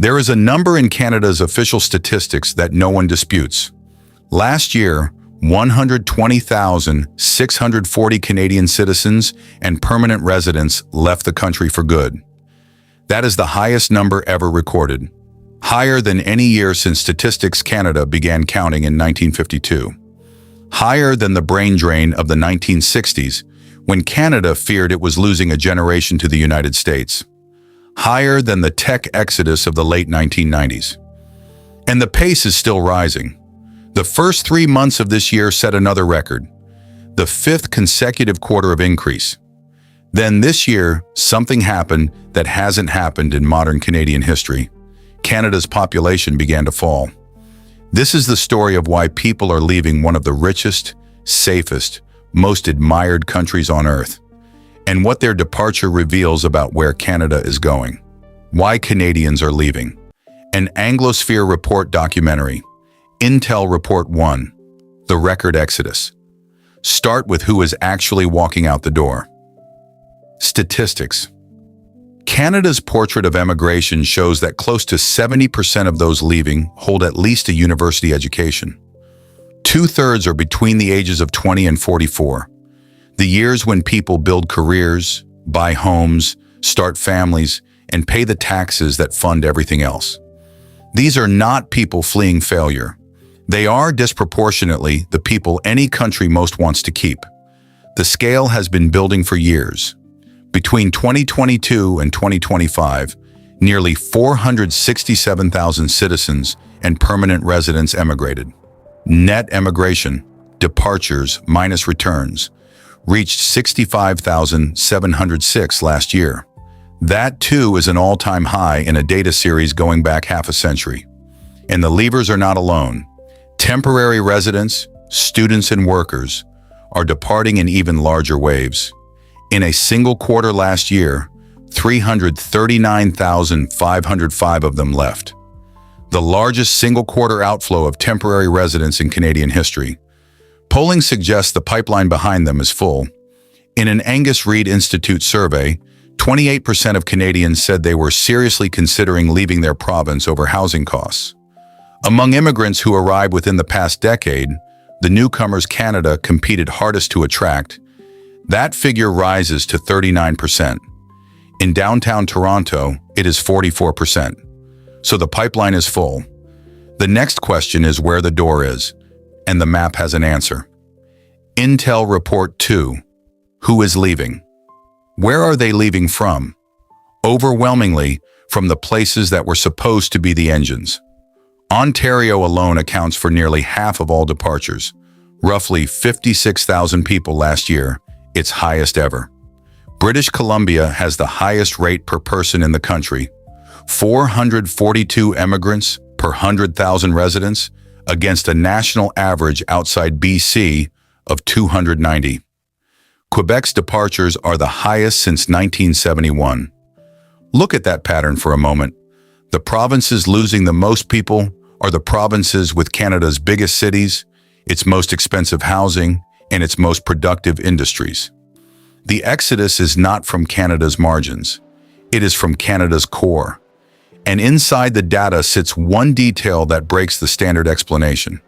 There is a number in Canada's official statistics that no one disputes. Last year, 120,640 Canadian citizens and permanent residents left the country for good. That is the highest number ever recorded, higher than any year since Statistics Canada began counting in 1952. Higher than the brain drain of the 1960s, when Canada feared it was losing a generation to the United States. Higher than the tech exodus of the late 1990s. And the pace is still rising. The first 3 months of this year set another record, the 5th consecutive quarter of increase. Then this year, something happened that hasn't happened in modern Canadian history. Canada's population began to fall. This is the story of why people are leaving one of the richest, safest, most admired countries on earth, and what their departure reveals about where Canada is going. Why Canadians are leaving. An Anglosphere report documentary. Intel Report 1. The Record Exodus. Start with who is actually walking out the door. Statistics. Canada's portrait of emigration shows that close to 70% of those leaving hold at least a university education. 2/3 are between the ages of 20 and 44, the years when people build careers, buy homes, start families, and pay the taxes that fund everything else. These are not people fleeing failure. They are disproportionately the people any country most wants to keep. The scale has been building for years. Between 2022 and 2025, nearly 467,000 citizens and permanent residents emigrated. Net emigration, departures minus returns, reached 65,706 last year. That too is an all-time high in a data series going back half a century. And the leavers are not alone. Temporary residents, students and workers are departing in even larger waves. In a single quarter last year, 339,505 of them left. The largest single quarter outflow of temporary residents in Canadian history. Polling suggests the pipeline behind them is full. In an Angus Reid Institute survey, 28% of Canadians said they were seriously considering leaving their province over housing costs. Among immigrants who arrived within the past decade, the newcomers Canada competed hardest to attract. That figure rises to 39%. In downtown Toronto, it is 44%. So the pipeline is full. The next question is where the door is, and the map has an answer. Intel Report 2. Who is leaving? Where are they leaving from? Overwhelmingly, from the places that were supposed to be the engines. Ontario alone accounts for nearly half of all departures, roughly 56,000 people last year, its highest ever. British Columbia has the highest rate per person in the country, 442 emigrants per 100,000 residents, against a national average outside BC of 290. Quebec's departures are the highest since 1971. Look at that pattern for a moment. The provinces losing the most people are the provinces with Canada's biggest cities, its most expensive housing, and its most productive industries. The exodus is not from Canada's margins. It is from Canada's core. And inside the data sits one detail that breaks the standard explanation.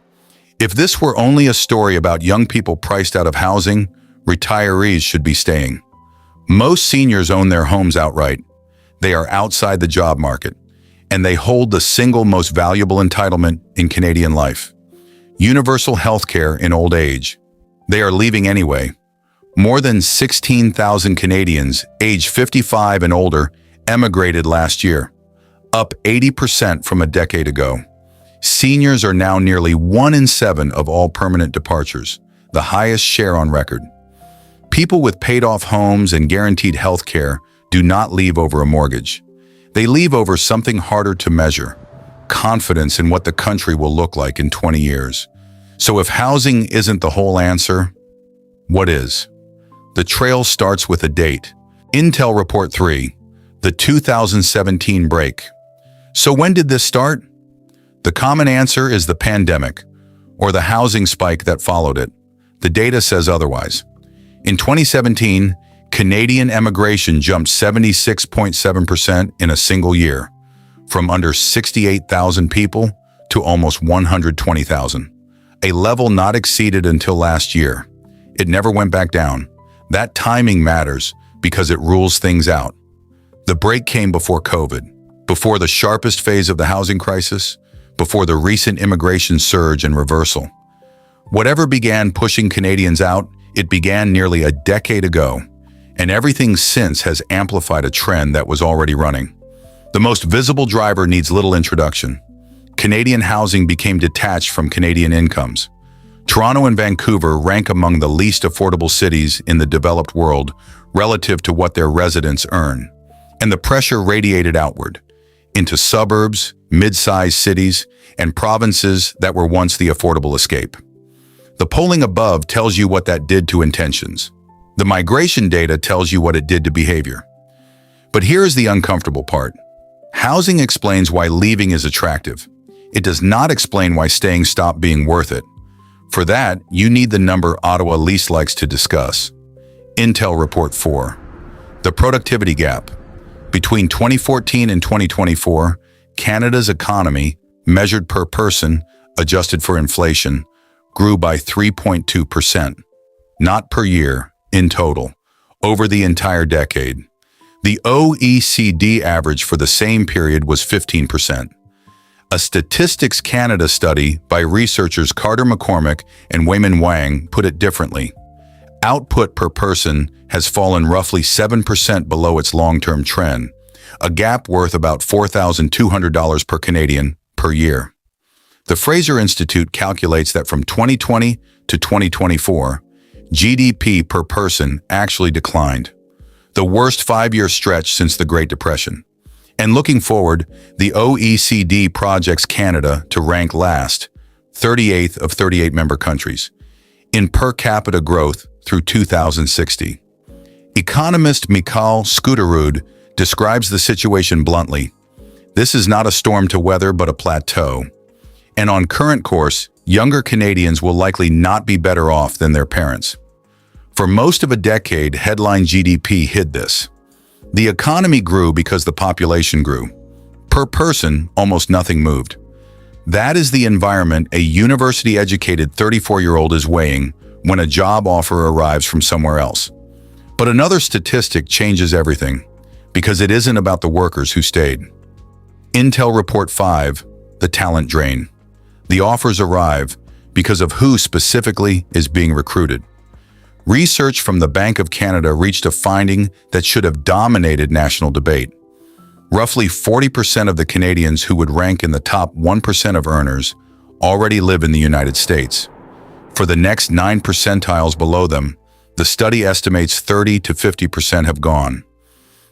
If this were only a story about young people priced out of housing, retirees should be staying. Most seniors own their homes outright. They are outside the job market, and they hold the single most valuable entitlement in Canadian life: universal health care in old age. They are leaving anyway. More than 16,000 Canadians aged 55 and older emigrated last year, up 80% from a decade ago. Seniors are now nearly 1 in 7 of all permanent departures, the highest share on record. People with paid-off homes and guaranteed health care do not leave over a mortgage. They leave over something harder to measure: confidence in what the country will look like in 20 years. So if housing isn't the whole answer, what is? The trail starts with a date. Intel Report 3, the 2017 break. So when did this start? The common answer is the pandemic, or the housing spike that followed it. The data says otherwise. In 2017, Canadian emigration jumped 76.7% in a single year, from under 68,000 people to almost 120,000, a level not exceeded until last year. It never went back down. That timing matters because it rules things out. The break came before COVID, before the sharpest phase of the housing crisis, before the recent immigration surge and reversal. Whatever began pushing Canadians out, it began nearly a decade ago, and everything since has amplified a trend that was already running. The most visible driver needs little introduction. Canadian housing became detached from Canadian incomes. Toronto and Vancouver rank among the least affordable cities in the developed world relative to what their residents earn. And the pressure radiated outward, into suburbs, mid-sized cities, and provinces that were once the affordable escape. The polling above tells you what that did to intentions. The migration data tells you what it did to behavior. But here's the uncomfortable part. Housing explains why leaving is attractive. It does not explain why staying stopped being worth it. For that, you need the number Ottawa least likes to discuss. Intel Report 4. The productivity gap. Between 2014 and 2024, Canada's economy, measured per person, adjusted for inflation, grew by 3.2%. Not per year, in total, over the entire decade. The OECD average for the same period was 15%. A Statistics Canada study by researchers Carter McCormick and Wayman Wang put it differently. Output per person has fallen roughly 7% below its long-term trend, a gap worth about $4,200 per Canadian per year. The Fraser Institute calculates that from 2020 to 2024, GDP per person actually declined, the worst five-year stretch since the Great Depression. And looking forward, the OECD projects Canada to rank last, 38th of 38 member countries, in per capita growth through 2060. Economist Michal Skuterud describes the situation bluntly. This is not a storm to weather but a plateau. And on current course, younger Canadians will likely not be better off than their parents. For most of a decade, headline GDP hid this. The economy grew because the population grew. Per person, almost nothing moved. That is the environment a university-educated 34-year-old is weighing when a job offer arrives from somewhere else. But another statistic changes everything, because it isn't about the workers who stayed. Intel Report 5, the talent drain. The offers arrive because of who specifically is being recruited. Research from the Bank of Canada reached a finding that should have dominated national debate. Roughly 40% of the Canadians who would rank in the top 1% of earners already live in the United States. For the next 9 percentiles below them, the study estimates 30 to 50% have gone.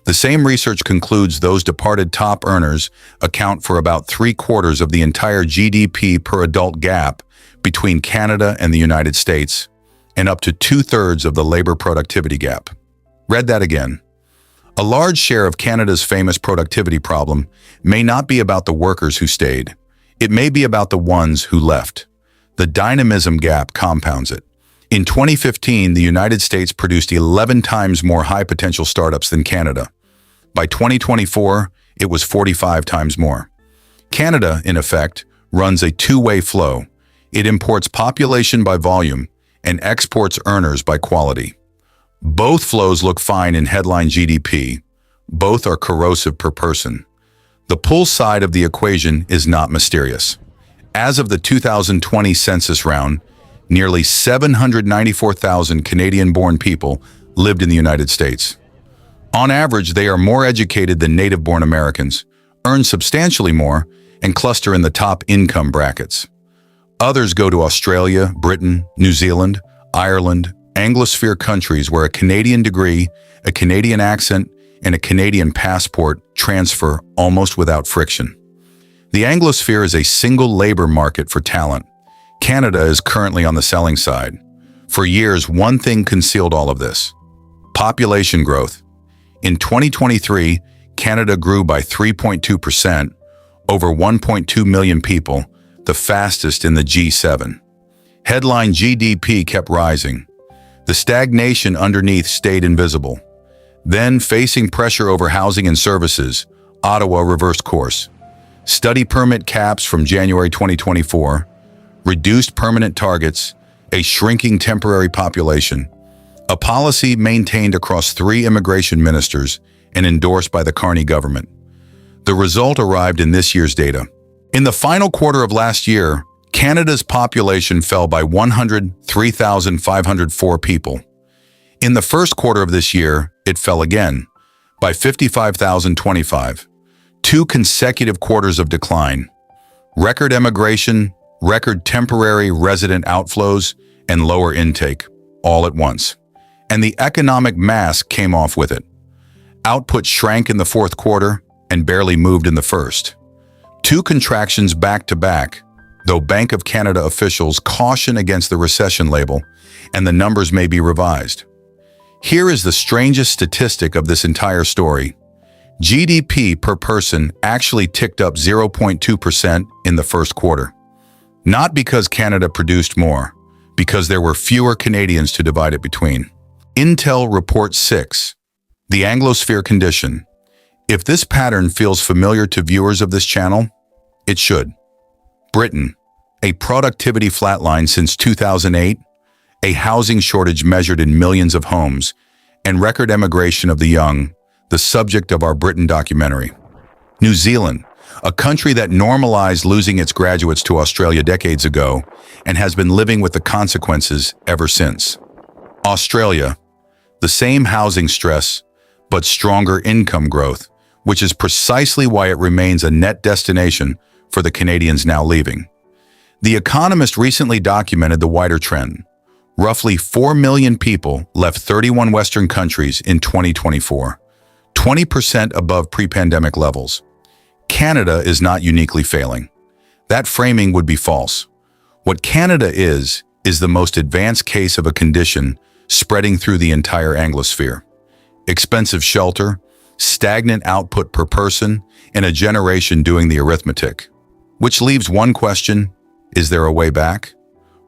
The same research concludes those departed top earners account for about 3/4 of the entire GDP per adult gap between Canada and the United States, and up to 2/3 of the labor productivity gap. Read that again. A large share of Canada's famous productivity problem may not be about the workers who stayed. It may be about the ones who left. The dynamism gap compounds it. In 2015, the United States produced 11 times more high-potential startups than Canada. By 2024, it was 45 times more. Canada, in effect, runs a two-way flow. It imports population by volume and exports earners by quality. Both flows look fine in headline GDP. Both are corrosive per person. The pull side of the equation is not mysterious. As of the 2020 census round, nearly 794,000 Canadian-born people lived in the United States. On average, they are more educated than native-born Americans, earn substantially more, and cluster in the top income brackets. Others go to Australia, Britain, New Zealand, Ireland, Anglosphere countries where a Canadian degree, a Canadian accent, and a Canadian passport transfer almost without friction. The Anglosphere is a single labor market for talent. Canada is currently on the selling side. For years, one thing concealed all of this: population growth. In 2023, Canada grew by 3.2%, over 1.2 million people, the fastest in the G7. Headline GDP kept rising. The stagnation underneath stayed invisible. Then, facing pressure over housing and services, Ottawa reversed course. study permit caps from January 2024, reduced permanent targets, a shrinking temporary population, a policy maintained across 3 immigration ministers and endorsed by the Carney government. The result arrived in this year's data. In the final quarter of last year, Canada's population fell by 103,504 people. In the first quarter of this year, it fell again, by 55,025. 2 consecutive quarters of decline. Record emigration, record temporary resident outflows, and lower intake, all at once. And the economic mask came off with it. Output shrank in the fourth quarter and barely moved in the first. 2 contractions back to back, though Bank of Canada officials caution against the recession label, and the numbers may be revised. Here is the strangest statistic of this entire story. GDP per person actually ticked up 0.2% in the first quarter. Not because Canada produced more, because there were fewer Canadians to divide it between. Intel Report 6. The Anglosphere condition. If this pattern feels familiar to viewers of this channel, it should. Britain, a productivity flatline since 2008, a housing shortage measured in millions of homes, and record emigration of the young, the subject of our Britain documentary. New Zealand, a country that normalized losing its graduates to Australia decades ago and has been living with the consequences ever since. Australia, the same housing stress, but stronger income growth, which is precisely why it remains a net destination for the Canadians now leaving. The Economist recently documented the wider trend. Roughly 4 million people left 31 Western countries in 2024, 20% above pre-pandemic levels. Canada is not uniquely failing. That framing would be false. What Canada is the most advanced case of a condition spreading through the entire Anglosphere. Expensive shelter, stagnant output per person, and a generation doing the arithmetic. Which leaves one question: is there a way back?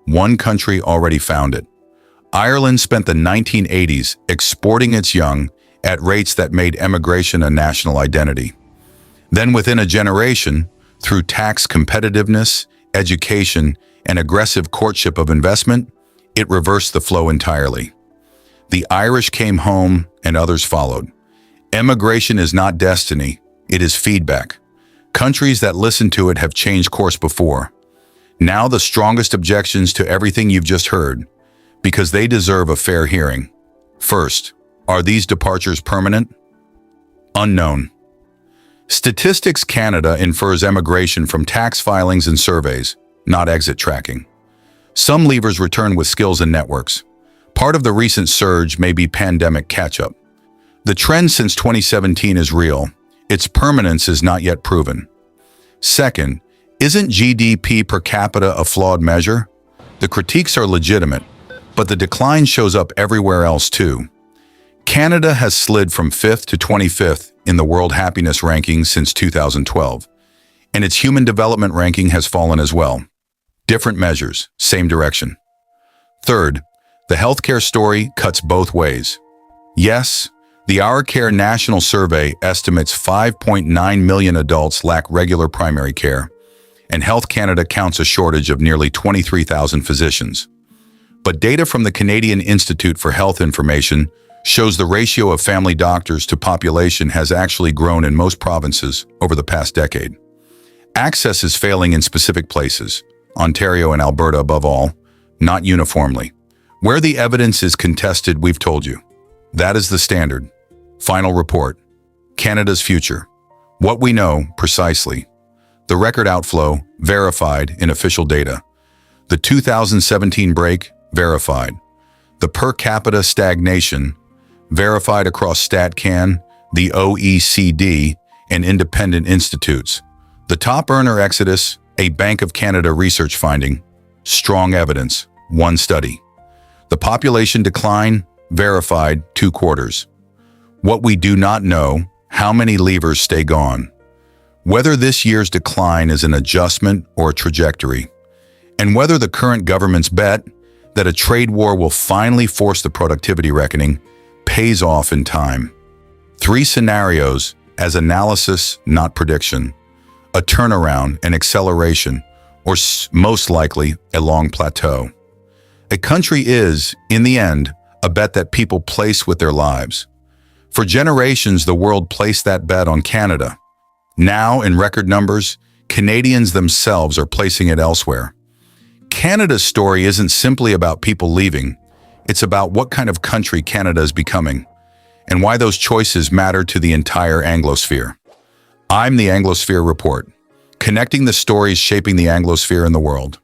One country already found it. Ireland spent the 1980s exporting its young at rates that made emigration a national identity. Then within a generation, through tax competitiveness, education, and aggressive courtship of investment, it reversed the flow entirely. The Irish came home and others followed. Emigration is not destiny, it is feedback. Countries that listen to it have changed course before. Now the strongest objections to everything you've just heard, because they deserve a fair hearing. First, are these departures permanent? Unknown. Statistics Canada infers emigration from tax filings and surveys, not exit tracking. Some leavers return with skills and networks. Part of the recent surge may be pandemic catch-up. The trend since 2017 is real. Its permanence is not yet proven. Second, isn't GDP per capita a flawed measure? The critiques are legitimate, but the decline shows up everywhere else too. Canada has slid from 5th to 25th in the World Happiness Rankings since 2012, and its Human Development Ranking has fallen as well. Different measures, same direction. Third, the healthcare story cuts both ways. Yes, the Our Care National Survey estimates 5.9 million adults lack regular primary care, and Health Canada counts a shortage of nearly 23,000 physicians. But data from the Canadian Institute for Health Information shows the ratio of family doctors to population has actually grown in most provinces over the past decade. Access is failing in specific places, Ontario and Alberta above all, not uniformly. Where the evidence is contested, we've told you. That is the standard. Final report. Canada's future. What we know, precisely. The record outflow, verified in official data. The 2017 break, verified. The per capita stagnation, verified across StatCan, the OECD, and independent institutes. The top earner exodus, a Bank of Canada research finding. Strong evidence, one study. The population decline, verified 2 quarters. What we do not know, how many leavers stay gone. Whether this year's decline is an adjustment or a trajectory. And whether the current government's bet that a trade war will finally force the productivity reckoning pays off in time. 3 scenarios as analysis, not prediction. a turnaround, an acceleration, or most likely, a long plateau. A country is, in the end, a bet that people place with their lives. For generations, the world placed that bet on Canada. Now, in record numbers, Canadians themselves are placing it elsewhere. Canada's story isn't simply about people leaving. It's about what kind of country Canada is becoming, and why those choices matter to the entire Anglosphere. I'm the Anglosphere Report, connecting the stories shaping the Anglosphere in the world.